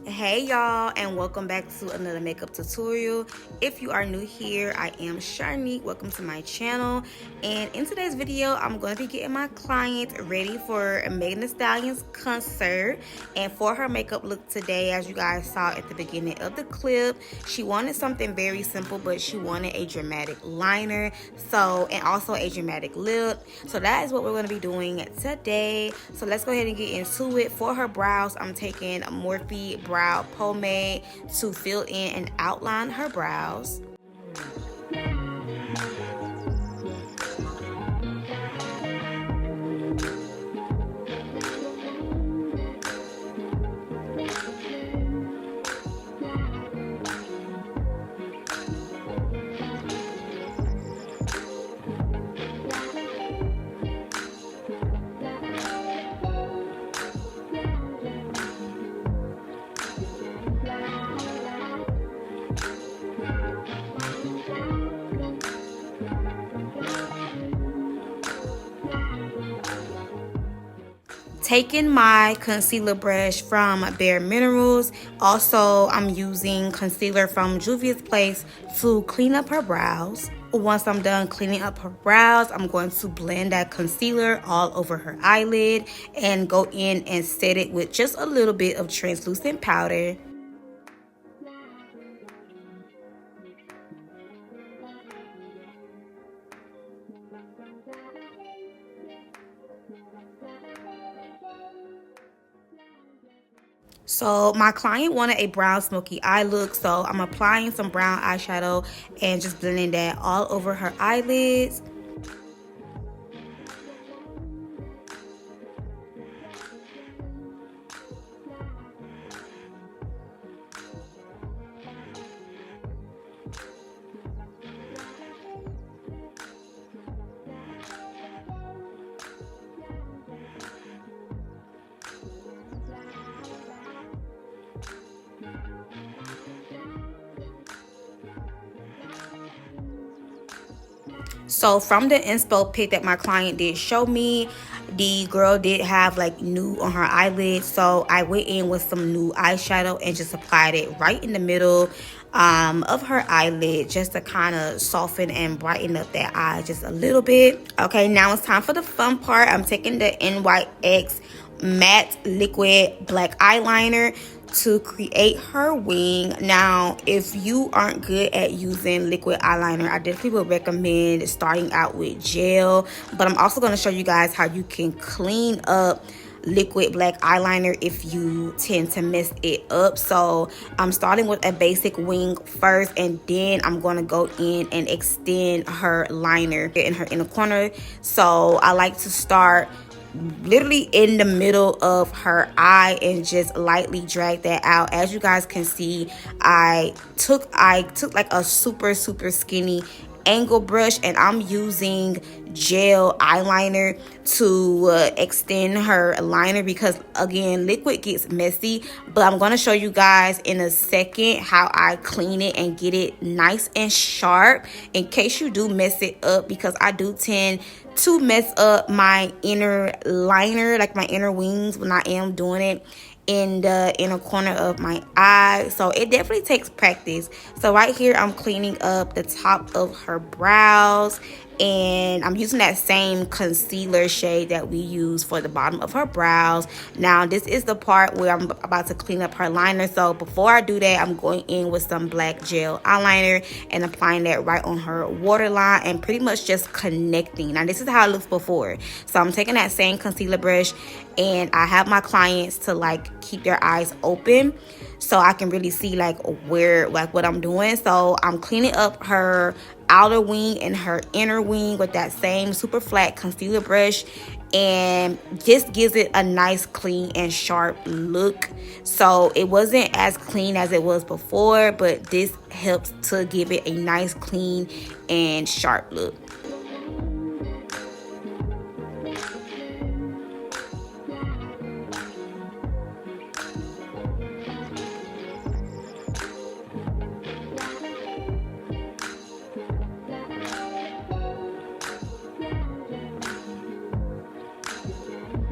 Hey y'all, and welcome back to another makeup tutorial. If you are new here, I am CharniqG. Welcome to my channel, and in today's video I'm going to be getting my client ready for Megan Thee Stallion's concert. And for her makeup look today, as you guys saw at the beginning of the clip, she wanted something very simple, but she wanted a dramatic liner, and also a dramatic lip. So that is what we're going to be doing today. So let's go ahead and get into it. For her brows, I'm taking a Morphe brow pomade to fill in and outline her brows. Taking my concealer brush from Bare Minerals. Also, I'm using concealer from Juvia's Place to clean up her brows. Once I'm done cleaning up her brows, I'm going to blend that concealer all over her eyelid and go in and set it with just a little bit of translucent powder. So my client wanted a brown smoky eye look, so I'm applying some brown eyeshadow and just blending that all over her eyelids. So from the inspo pic that my client did show me, the girl did have like nude on her eyelids, so I went in with some nude eyeshadow and just applied it right in the middle of her eyelid, just to kind of soften and brighten up that eye just a little bit. Okay, now it's time for the fun part. I'm taking the NYX matte liquid black eyeliner to create her wing. Now, if you aren't good at using liquid eyeliner, I definitely would recommend starting out with gel. But I'm also going to show you guys how you can clean up liquid black eyeliner if you tend to mess it up. So I'm starting with a basic wing first, and then I'm going to go in and extend her liner in her inner corner. So I like to start literally in the middle of her eye and just lightly drag that out. As you guys can see, I took like a super skinny angle brush, and I'm using gel eyeliner to extend her liner, because again, liquid gets messy. But I'm going to show you guys in a second how I clean it and get it nice and sharp, in case you do mess it up, because I do tend to mess up my inner liner, like my inner wings, when I am doing it in the inner corner of my eye. So it definitely takes practice. So right here, I'm cleaning up the top of her brows, and I'm using that same concealer shade that we use for the bottom of her brows. Now this is the part where I'm about to clean up her liner. So before I do that, I'm going in with some black gel eyeliner and applying that right on her waterline and pretty much just connecting. Now this is how it looks before. So I'm taking that same concealer brush, and I have my clients to like keep their eyes open so I can really see like what I'm doing. So I'm cleaning up her outer wing and her inner wing with that same super flat concealer brush, and just gives it a nice clean and sharp look. So it wasn't as clean as it was before, but this helps to give it a nice clean and sharp look.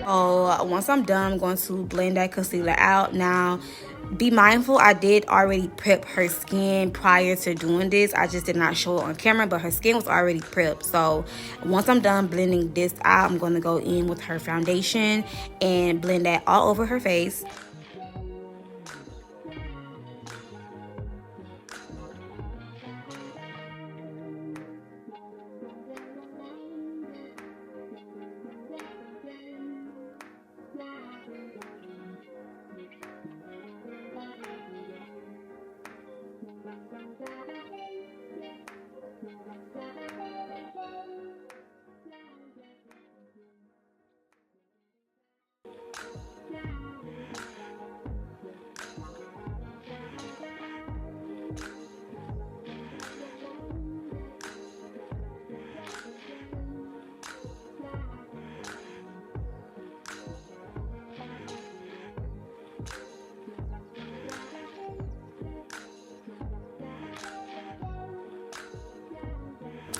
So once I'm done, I'm going to blend that concealer out. Now, be mindful, I did already prep her skin prior to doing this. I just did not show it on camera, but her skin was already prepped. So once I'm done blending this out, I'm going to go in with her foundation and blend that all over her face.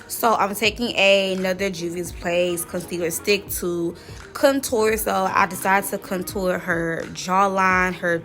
So I'm taking another Juvia's Place concealer stick to contour. So I decided to contour her jawline, her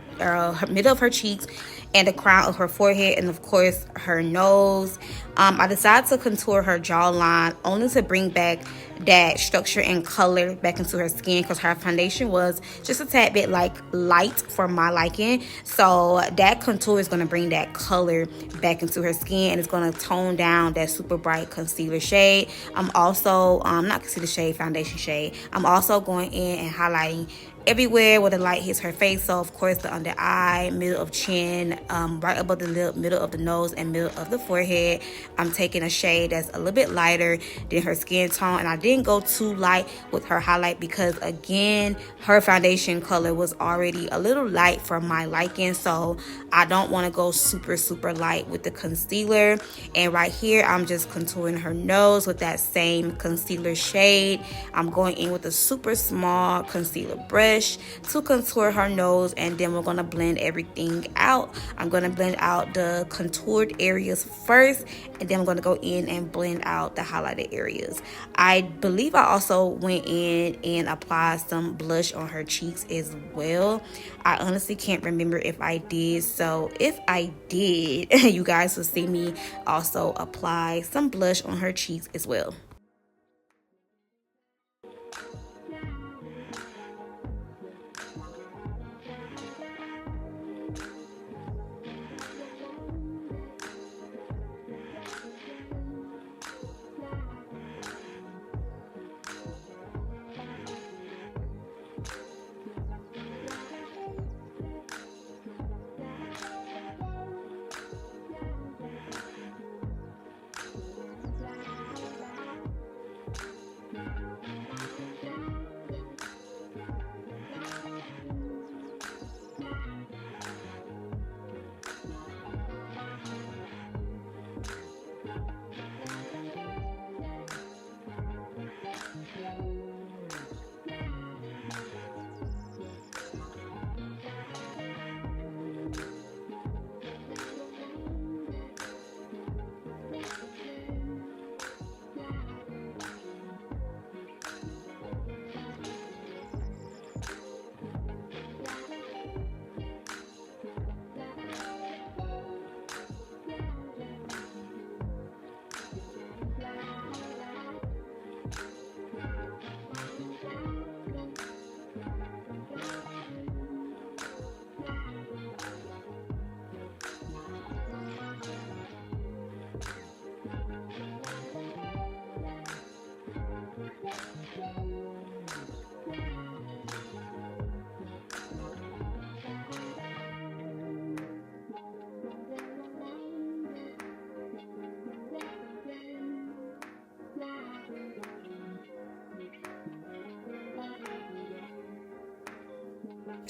middle of her cheeks, and the crown of her forehead, and of course her nose. I decided to contour her jawline only to bring back that structure and color back into her skin, because her foundation was just a tad bit like light for my liking. So that contour is going to bring that color back into her skin, and it's going to tone down that super bright concealer shade. I'm also not concealer shade, foundation shade. I'm also going in and highlighting everywhere where the light hits her face. So of course the under eye, middle of chin, right above the lip, middle of the nose, and middle of the forehead. I'm taking a shade that's a little bit lighter than her skin tone, and I didn't go too light with her highlight because again her foundation color was already a little light for my liking. So I don't want to go super light with the concealer. And right here I'm just contouring her nose with that same concealer shade. I'm going in with a super small concealer brush to contour her nose, and then we're going to blend everything out. I'm going to blend out the contoured areas first, and then I'm going to go in and blend out the highlighted areas. I believe I also went in and applied some blush on her cheeks as well. I honestly can't remember if I did, so if I did, you guys will see me also apply some blush on her cheeks as well.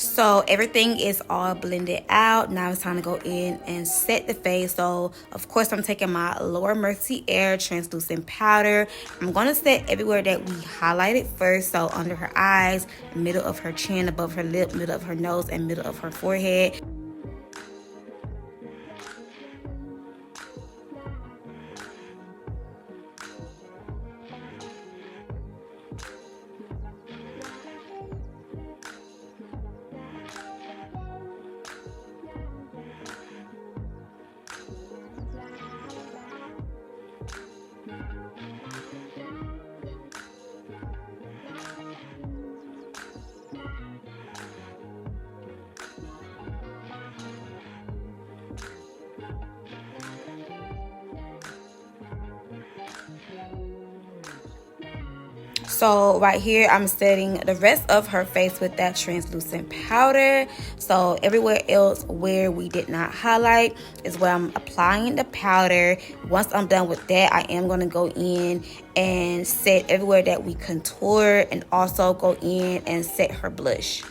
So everything is all blended out. Now it's time to go in and set the face. So of course I'm taking my Lower Mercy Air translucent powder. I'm going to set everywhere that we highlighted first. So under her eyes, middle of her chin, above her lip, middle of her nose, and middle of her forehead. So right here, I'm setting the rest of her face with that translucent powder. So everywhere else where we did not highlight is where I'm applying the powder. Once I'm done with that, I am going to go in and set everywhere that we contour, and also go in and set her blush.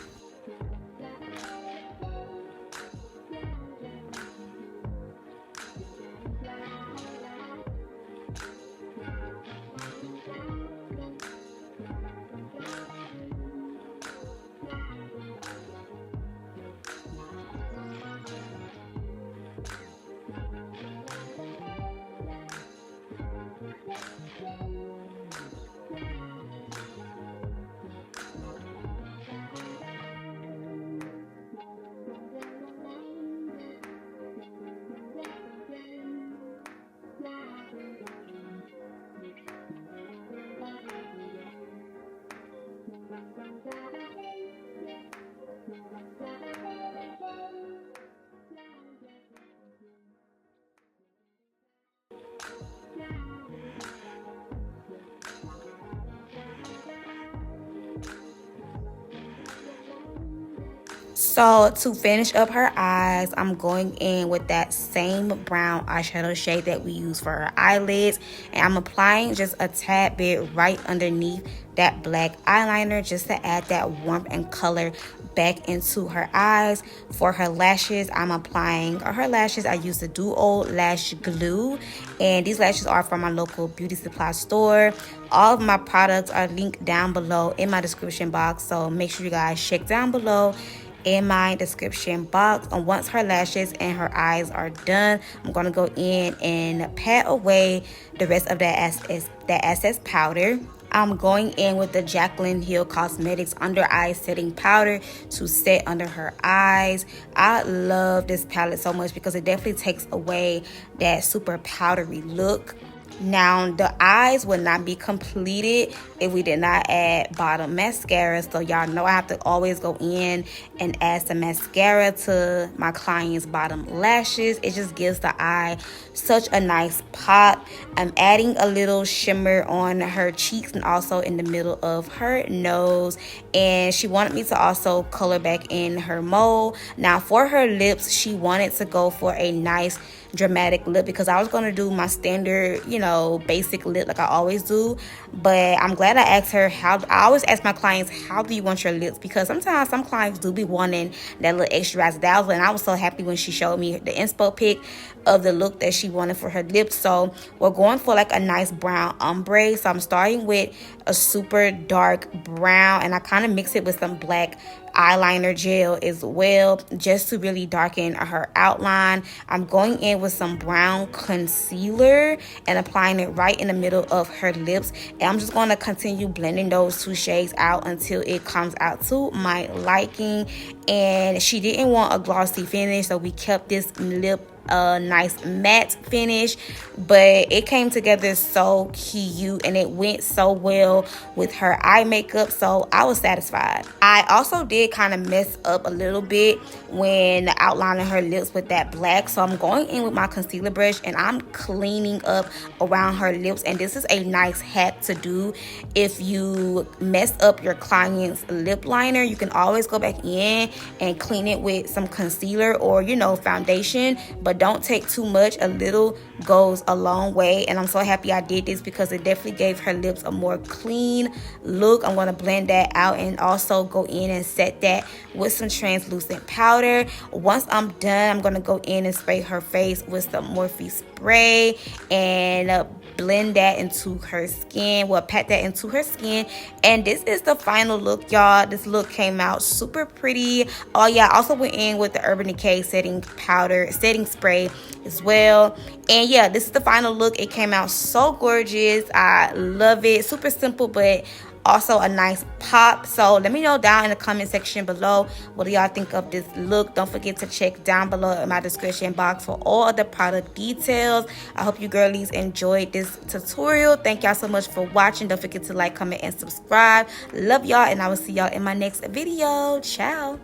So to finish up her eyes, I'm going in with that same brown eyeshadow shade that we use for her eyelids. And I'm applying just a tad bit right underneath that black eyeliner, just to add that warmth and color back into her eyes. For her lashes, I'm applying her lashes. I use the Duo Lash Glue, and these lashes are from my local beauty supply store. All of my products are linked down below in my description box, so make sure you guys check down below in my description box. And once her lashes and her eyes are done, I'm going to go in and pat away the rest of that excess powder. I'm going in with the Jaclyn Hill Cosmetics under eye setting powder to set under her eyes. I love this palette so much because it definitely takes away that super powdery look. Now, the eyes would not be completed if we did not add bottom mascara. So y'all know I have to always go in and add some mascara to my client's bottom lashes. It just gives the eye such a nice pop. I'm adding a little shimmer on her cheeks and also in the middle of her nose. And she wanted me to also color back in her mole. Now, for her lips, she wanted to go for a nice dramatic lip, because I was going to do my standard, basic lip like I always do. But I'm glad I asked her I always ask my clients, how do you want your lips? Because sometimes some clients do be wanting that little extra razzle, and I was so happy when she showed me the inspo pic of the look that she wanted for her lips. So we're going for like a nice brown ombre. So I'm starting with a super dark brown, and I kind of mix it with some black eyeliner gel as well, just to really darken her outline. I'm going in with some brown concealer and applying it right in the middle of her lips, and I'm just going to continue blending those two shades out until it comes out to my liking. And she didn't want a glossy finish, so we kept this lip a nice matte finish, but it came together so cute and it went so well with her eye makeup, so I was satisfied. I also did kind of mess up a little bit when outlining her lips with that black, so I'm going in with my concealer brush and I'm cleaning up around her lips. And this is a nice hack to do if you mess up your client's lip liner. You can always go back in and clean it with some concealer or foundation, but but don't take too much. A little goes a long way, and I'm so happy I did this because it definitely gave her lips a more clean look. I'm going to blend that out and also go in and set that with some translucent powder. Once I'm done, I'm going to go in and spray her face with some Morphe spray and blend that into her skin. Well, pat that into her skin, and this is the final look, y'all. This look came out super pretty. Oh yeah, I also went in with the Urban Decay setting spray as well. And yeah, this is the final look. It came out so gorgeous. I love it. Super simple, but also a nice pop. So let me know down in the comment section below, what do y'all think of this look? Don't forget to check down below in my description box for all of the product details. I hope you girlies enjoyed this tutorial. Thank y'all so much for watching. Don't forget to like, comment, and subscribe. Love y'all, and I will see y'all in my next video. Ciao.